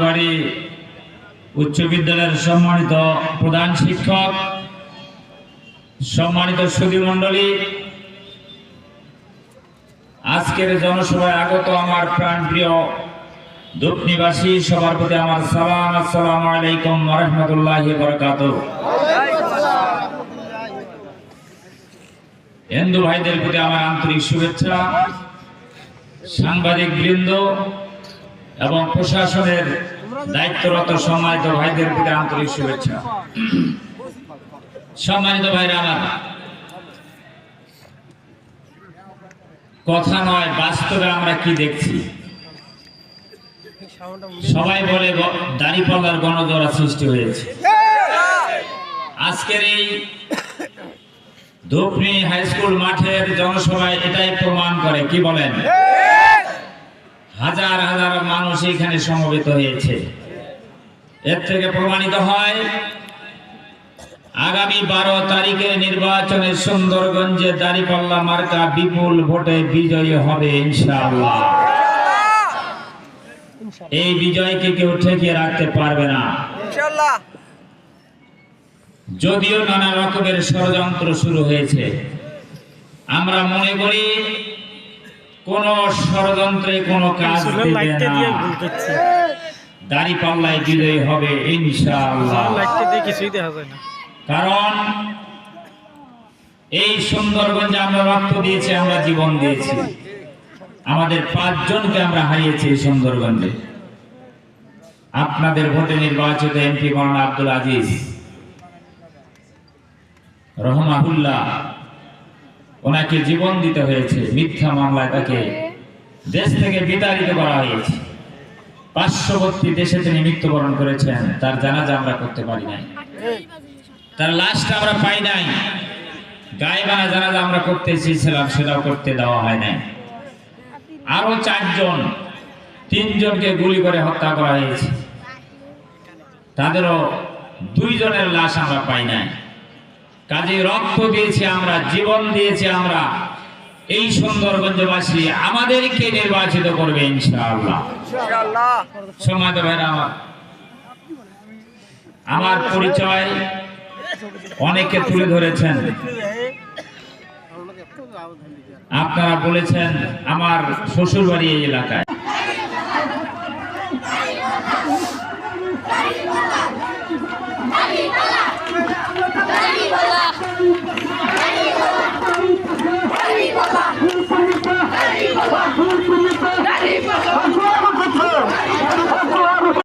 বাড়ি উচ্চ বিদ্যালয়ের সম্মানিত প্রধান শিক্ষক, সম্মানিত সুধী মণ্ডলী, আজকের জনসভায় আগত আমার প্রাণপ্রিয় দক্ষিণবাসী সবার প্রতি আমার সালাম। আসসালামু আলাইকুম ওয়া রাহমাতুল্লাহি ওয়া বারাকাতুহু। হিন্দু ভাইদের প্রতি আমার আন্তরিক শুভেচ্ছা, সাংবাদিক বৃন্দ এবং প্রশাসনের দায়িত্বরত সম্মানিত ভাইদের প্রতি আন্তরিক শুভেচ্ছা। সম্মানিত ভাইরা আমার, কথা নয়, বাস্তবে আমরা কি দেখছি? সবাই বলে দাঁড়িপাল্লার গণজোয়ার সৃষ্টি হয়েছে। আজকের এই ধুপনি হাই স্কুল মাঠের জনসভায় এটাই প্রমাণ করে। কি বলেন? হাজার হাজার মানুষ এখানে সমবেত হয়েছে। এর থেকে প্রমাণিত হয় আগামী 12 তারিখে নির্বাচনে সুন্দরগঞ্জে দাঁড়িপাল্লা মার্কা বিপুল ভোটে বিজয়ী হবে ইনশাআল্লাহ। এই বিজয়কে কেউ ঠেকিয়ে রাখতে পারবে না ইনশাআল্লাহ। যদিও নানা রকমের ষড়যন্ত্র শুরু হয়েছে, আমরা মনে করি কোন ষড়যন্ত্রে কোনো কাজ দেবে না। দাঁড়িপাল্লায় বিজয়ী হবে ইনশাআল্লাহ। কারণ এই সুন্দরগঞ্জে আমরা রক্ত দিয়েছি, আমরা জীবন দিয়েছি। আমাদের 5 জনকে আমরা হারিয়েছি এই সুন্দরগঞ্জে। আপনাদের ভোটে নির্বাচিত এমপি মাওলানা আব্দুল আজিজ রহমাহুল্লাহ, ওনাকে জীবন দিতে হয়েছে। মিথ্যা মামলায় তাকে দেশ থেকে বিতাড়িত করা হয়েছে। পার্শ্ববর্তী দেশে তিনি মৃত্যুবরণ করেছেন। তার জানাজা আমরা করতে পারি নাই, তার লাশটা আমরা পাই নাই। গায়েবানা জানাজা আমরা করতে চেয়েছিলাম, সেটাও করতে দেওয়া হয় নাই। আরো 4 জন, 3 জনকে গুলি করে হত্যা করা হয়েছে। তাদেরও 2 জনের লাশ আমরা পাই নাই। কাজে রক্ত দিয়েছি আমরা, জীবন দিয়েছি আমরা। এই সুন্দরগঞ্জবাসী আমাদেরকে নির্বাচিত করবে ইনশাআল্লাহ। সম্মানিত ভাইরা আমার পরিচয় অনেকে তুলে ধরেছেন। আপনারা বলেছেন আমার শ্বশুর বাড়ি এই এলাকায়।